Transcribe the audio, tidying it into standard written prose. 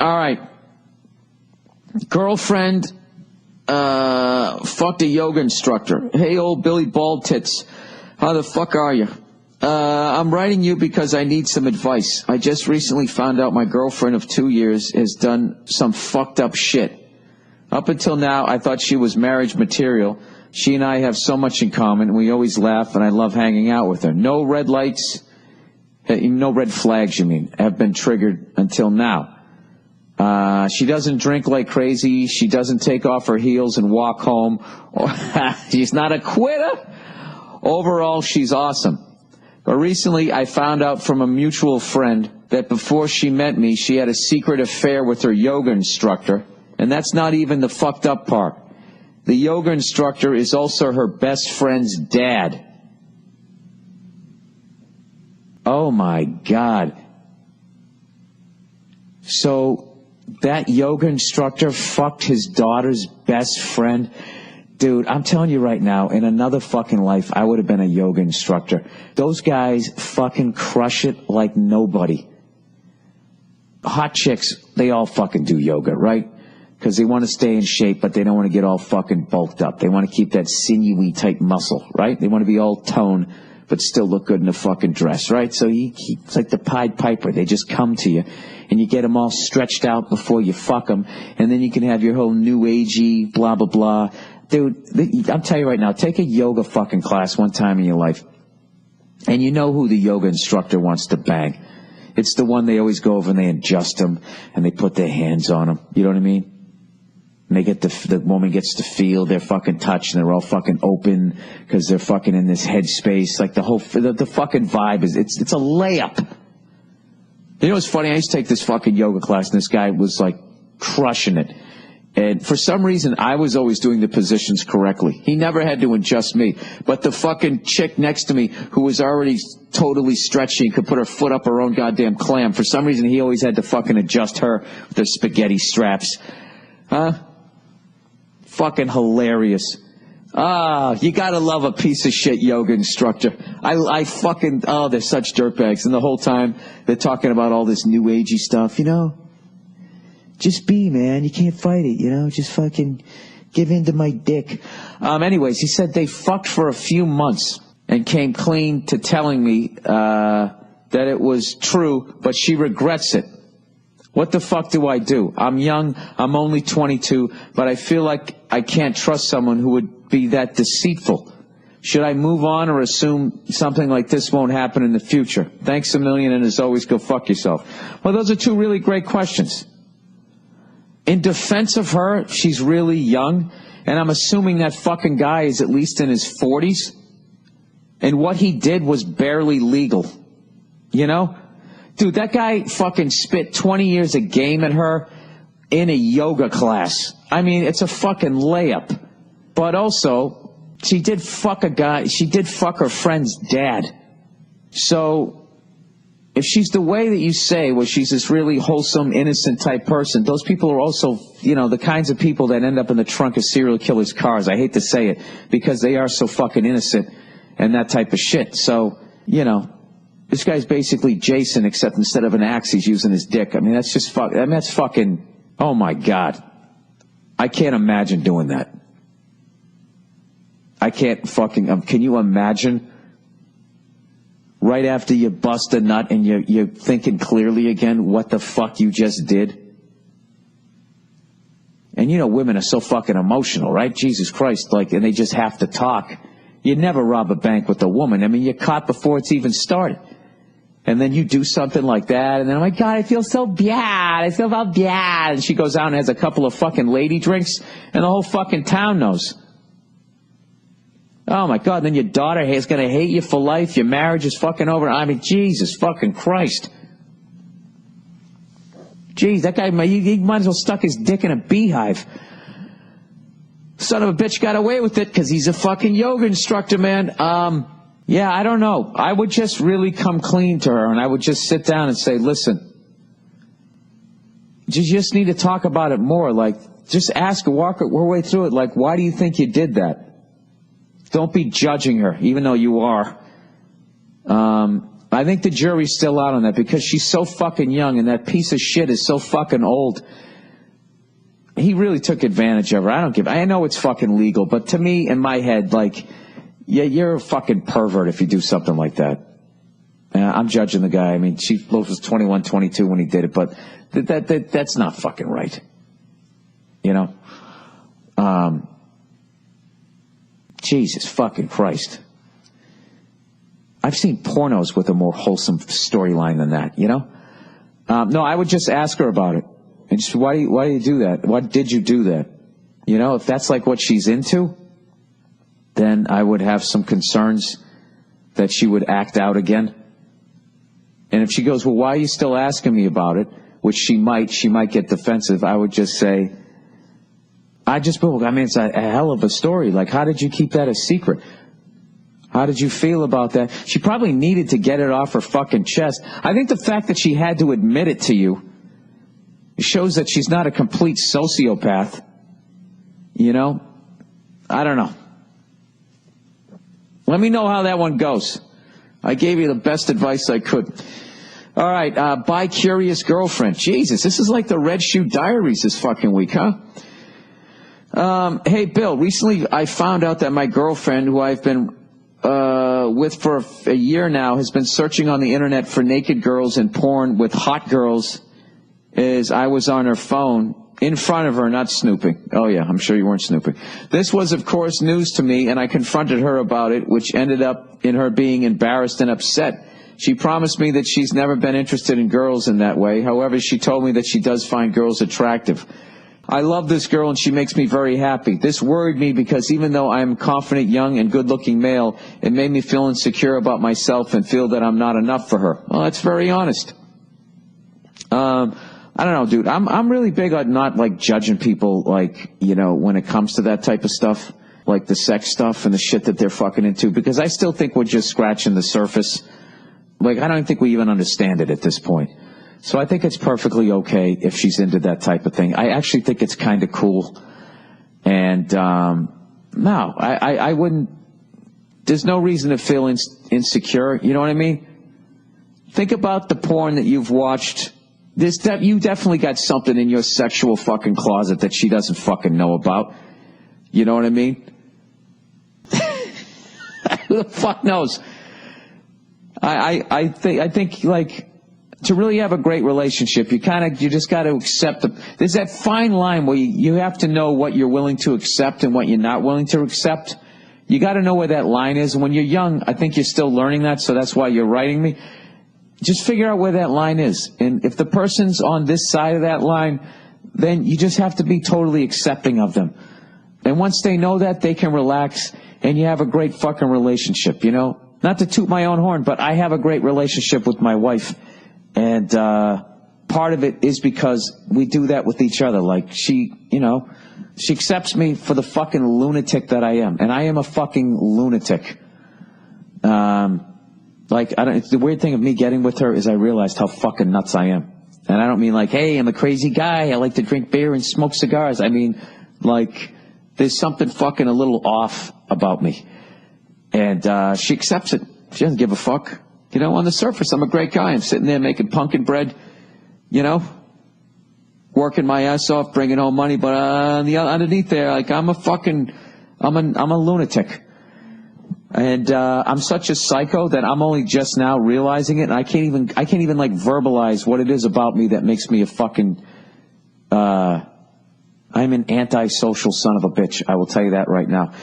All right. Girlfriend fucked a yoga instructor. Hey, old Billy Bald Tits. How the fuck are you? I'm writing you because I need some advice. I just recently found out my girlfriend of 2 years has done some fucked up shit. Up until now, I thought she was marriage material. She and I have so much in common. We always laugh, and I love hanging out with her. No red lights, no red flags, you mean, have been triggered until now. She doesn't drink like crazy. She doesn't take off her heels and walk home. She's not a quitter. Overall, she's awesome. But recently, I found out from a mutual friend that before she met me, she had a secret affair with her yoga instructor. And that's not even the fucked up part. The yoga instructor is also her best friend's dad. Oh my God. So that yoga instructor fucked his daughter's best friend. Dude, I'm telling you right now, in another fucking life, I would have been a yoga instructor. Those guys fucking crush it like nobody. Hot chicks, they all fucking do yoga, right? Because they want to stay in shape, but they don't want to get all fucking bulked up. They want to keep that sinewy type muscle, right? They want to be all toned, but still look good in a fucking dress, right? So it's like the Pied Piper. They just come to you, and you get them all stretched out before you fuck them, and then you can have your whole new agey blah, blah, blah. Dude, I'm telling you right now, take a yoga fucking class one time in your life, and you know who the yoga instructor wants to bang. It's the one they always go over and they adjust them, and they put their hands on them. You know what I mean? And they get the woman gets to feel their fucking touch, and they're all fucking open because they're fucking in this headspace. Like the fucking vibe is, it's a layup. You know what's funny? I used to take this fucking yoga class, and this guy was like crushing it. And for some reason, I was always doing the positions correctly. He never had to adjust me. But the fucking chick next to me, who was already totally stretchy and could put her foot up her own goddamn clam, for some reason, he always had to fucking adjust her with their spaghetti straps. Huh? Fucking hilarious. You gotta love a piece of shit yoga instructor. I fucking, they're such dirtbags. And the whole time, they're talking about all this new agey stuff, you know? Just be, man. You can't fight it, you know? Just fucking give in to my dick. Anyways, he said they fucked for a few months and came clean to telling me that it was true, but she regrets it. What the fuck do I do? I'm young. I'm only 22, but I feel like I can't trust someone who would be that deceitful. Should I move on or assume something like this won't happen in the future? Thanks a million, and as always, go fuck yourself. Well, those are two really great questions. In defense of her, she's really young, and I'm assuming that fucking guy is at least in his 40s, and what he did was barely legal. You know? Dude, that guy fucking spit 20 years of game at her in a yoga class. I mean, it's a fucking layup. But also, she did fuck her friend's dad. So, if she's the way that you say, where she's this really wholesome, innocent type person, those people are also, you know, the kinds of people that end up in the trunk of serial killers' cars. I hate to say it, because they are so fucking innocent and that type of shit. So, you know, this guy's basically Jason, except instead of an axe, he's using his dick. I mean, that's just that's fucking, oh my God. I can't imagine doing that. I can't fucking, can you imagine? Right after you bust a nut and you're thinking clearly again what the fuck you just did. And you know women are so fucking emotional, right? Jesus Christ, like, and they just have to talk. You never rob a bank with a woman. I mean, you're caught before it's even started. And then you do something like that, and then, oh my God, I feel so bad. I feel about bad. And she goes out and has a couple of fucking lady drinks, and the whole fucking town knows. Oh my God, then your daughter is going to hate you for life. Your marriage is fucking over. I mean, Jesus fucking Christ. Jeez, that guy, he might as well stuck his dick in a beehive. Son of a bitch got away with it because he's a fucking yoga instructor, man. Yeah, I don't know. I would just really come clean to her, and I would just sit down and say, listen, you just need to talk about it more. Like, just ask her, walk her way through it. Like, why do you think you did that? Don't be judging her, even though you are. I I think the jury's still out on that because she's so fucking young and that piece of shit is so fucking old. He really took advantage of her. I know it's fucking legal, but to me, in my head, like, yeah, you're a fucking pervert if you do something like that. I'm judging the guy. I mean, she was 21, 22 when he did it, but that's not fucking right. You know? Jesus fucking Christ. I've seen pornos with a more wholesome storyline than that, you know? No, I would just ask her about it. And just, why do you do that? Why did you do that? You know, if that's like what she's into, then I would have some concerns that she would act out again. And if she goes, well, why are you still asking me about it? Which she might get defensive. I would just say, it's a hell of a story. Like, how did you keep that a secret? How did you feel about that? She probably needed to get it off her fucking chest. I think the fact that she had to admit it to you shows that she's not a complete sociopath. You know? I don't know. Let me know how that one goes. I gave you the best advice I could. All right, bi-curious girlfriend. Jesus, this is like the Red Shoe Diaries this fucking week, huh? Hey, Bill, recently I found out that my girlfriend, who I've been with for a year now, has been searching on the internet for naked girls and porn with hot girls as I was on her phone in front of her, not snooping. Oh, yeah, I'm sure you weren't snooping. This was, of course, news to me, and I confronted her about it, which ended up in her being embarrassed and upset. She promised me that she's never been interested in girls in that way. However, she told me that she does find girls attractive. I love this girl, and she makes me very happy. This worried me because even though I am a confident, young, and good-looking male, it made me feel insecure about myself and feel that I'm not enough for her. Well, that's very honest. I don't know, dude. I'm really big on not, like, judging people, like, you know, when it comes to that type of stuff, like the sex stuff and the shit that they're fucking into, because I still think we're just scratching the surface. Like, I don't think we even understand it at this point. So I think it's perfectly okay if she's into that type of thing. I actually think it's kind of cool. And, no, I wouldn't, there's no reason to feel insecure. You know what I mean? Think about the porn that you've watched. You definitely got something in your sexual fucking closet that she doesn't fucking know about. You know what I mean? Who the fuck knows? I think like, to really have a great relationship, you just got to accept there's that fine line where you have to know what you're willing to accept and what you're not willing to accept. You got to know where that line is. And when you're young, I think you're still learning that, so that's why you're writing me. Just figure out where that line is. And if the person's on this side of that line, then you just have to be totally accepting of them. And once they know that, they can relax, and you have a great fucking relationship, you know? Not to toot my own horn, but I have a great relationship with my wife. And part of it is because we do that with each other. Like, she accepts me for the fucking lunatic that I am. And I am a fucking lunatic. The weird thing of me getting with her is I realized how fucking nuts I am. And I don't mean like, hey, I'm a crazy guy, I like to drink beer and smoke cigars. I mean, like, there's something fucking a little off about me. And she accepts it. She doesn't give a fuck. You know, on the surface, I'm a great guy. I'm sitting there making pumpkin bread, you know, working my ass off, bringing home money. But underneath there, like, I'm a lunatic. And I'm such a psycho that I'm only just now realizing it, and I can't even like verbalize what it is about me that makes me a fucking I'm an antisocial son of a bitch. I will tell you that right now.